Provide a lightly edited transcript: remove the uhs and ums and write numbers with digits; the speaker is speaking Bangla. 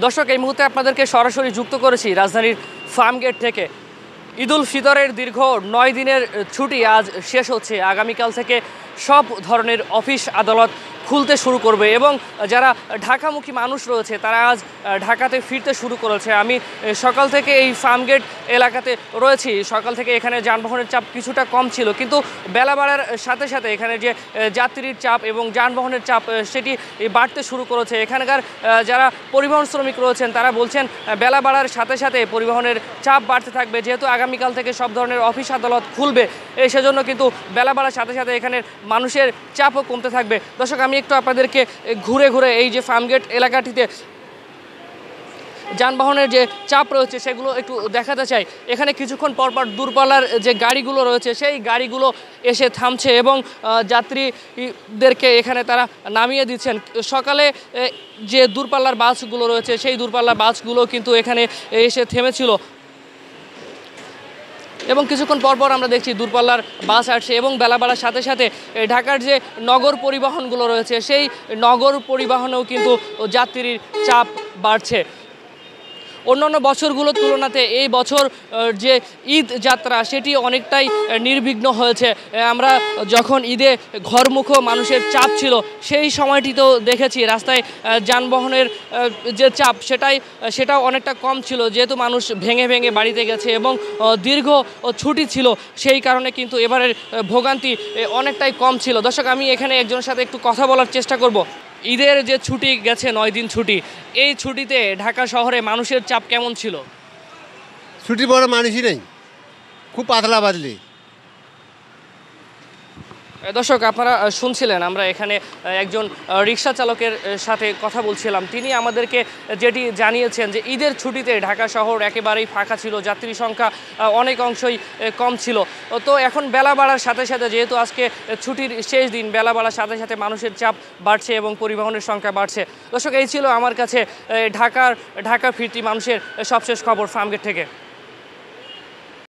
দর্শক, এই মুহূর্তে আপনাদেরকে সরাসরি যুক্ত করেছি রাজধানীর ফার্মগেট থেকে। ঈদুল ফিতরের দীর্ঘ 9 দিনের ছুটি আজ শেষ হচ্ছে। আগামীকাল থেকে সব ধরনের অফিস আদালত খুলতে শুরু করবে এবং যারা ঢাকামুখী মানুষ রয়েছে তারা আজ ঢাকাতে ফিরতে শুরু করেছে। আমি সকাল থেকে এই ফার্মগেট এলাকাতে রয়েছি। সকাল থেকে এখানে যানবাহনের চাপ কিছুটা কম ছিল, কিন্তু বেলা বাড়ার সাথে সাথে এখানে যে যাত্রীর চাপ এবং যানবাহনের চাপ সেটি বাড়তে শুরু করেছে। এখানকার যারা পরিবহন শ্রমিক রয়েছেন তারা বলছেন বেলা বাড়ার সাথে সাথে পরিবহনের চাপ বাড়তে থাকবে, যেহেতু আগামীকাল থেকে সব ধরনের অফিস আদালত খুলবে। সেজন্য কিন্তু বেলা বাড়ার সাথে সাথে এখানের মানুষের চাপও কমতে থাকবে। দর্শক, আমি একটু আপনাদেরকে ঘুরে ঘুরে এই যে ফার্মগেট এলাকাটিতে যানবাহনের যে চাপ রয়েছে সেগুলো একটু দেখাতে চাই। এখানে কিছুক্ষণ পরপর দূরপাল্লার যে গাড়িগুলো রয়েছে সেই গাড়িগুলো এসে থামছে এবং যাত্রীদেরকে এখানে তারা নামিয়ে দিচ্ছেন। সকালে যে দূরপাল্লার বাসগুলো রয়েছে সেই দূরপাল্লার বাসগুলো কিন্তু এখানে এসে থেমেছিল এবং কিছুক্ষণ পরপর আমরা দেখছি দূরপাল্লার বাস আসছে এবং বেলা বাড়ার সাথে সাথে ঢাকার যে নগর পরিবহনগুলো রয়েছে সেই নগর পরিবহনেও কিন্তু যাত্রীর চাপ বাড়ছে। অন্যান্য বছরগুলোর তুলনাতে এই বছর যে ঈদ যাত্রা সেটি অনেকটাই নির্বিঘ্ন হয়েছে। আমরা যখন ঈদে ঘরমুখো মানুষের চাপ ছিল সেই সময়টিতেও দেখেছি রাস্তায় যানবাহনের যে চাপ সেটাও অনেকটা কম ছিল, যেহেতু মানুষ ভেঙে ভেঙে বাড়িতে গেছে এবং দীর্ঘ ছুটি ছিল সেই কারণে কিন্তু এবারের ভোগান্তি অনেকটাই কম ছিল। দর্শক, আমি এখানে একজনের সাথে একটু কথা বলার চেষ্টা করব। ঈদের যে ছুটি গেছে 9 দিন ছুটি, এই ছুটিতে ঢাকা শহরে মানুষের চাপ কেমন ছিল? ছুটি বড় মানুষই নেই, খুব পাতলা বাদলি। দর্শক, আপনারা শুনছিলেন আমরা এখানে একজন রিক্সা চালকের সাথে কথা বলছিলাম। তিনি আমাদেরকে যেটি জানিয়েছেন যে ঈদের ছুটিতে ঢাকা শহর একেবারেই ফাঁকা ছিল, যাত্রী সংখ্যা অনেক অংশই কম ছিল। তো এখন বেলা বাড়ার সাথে সাথে, যেহেতু আজকে ছুটির শেষ দিন, বেলা বাড়ার সাথে সাথে মানুষের চাপ বাড়ছে এবং পরিবহনের সংখ্যা বাড়ছে। দর্শক, এই ছিল আমার কাছে ঢাকা ফিরতি মানুষের সবশেষ খবর ফার্মগেট থেকে।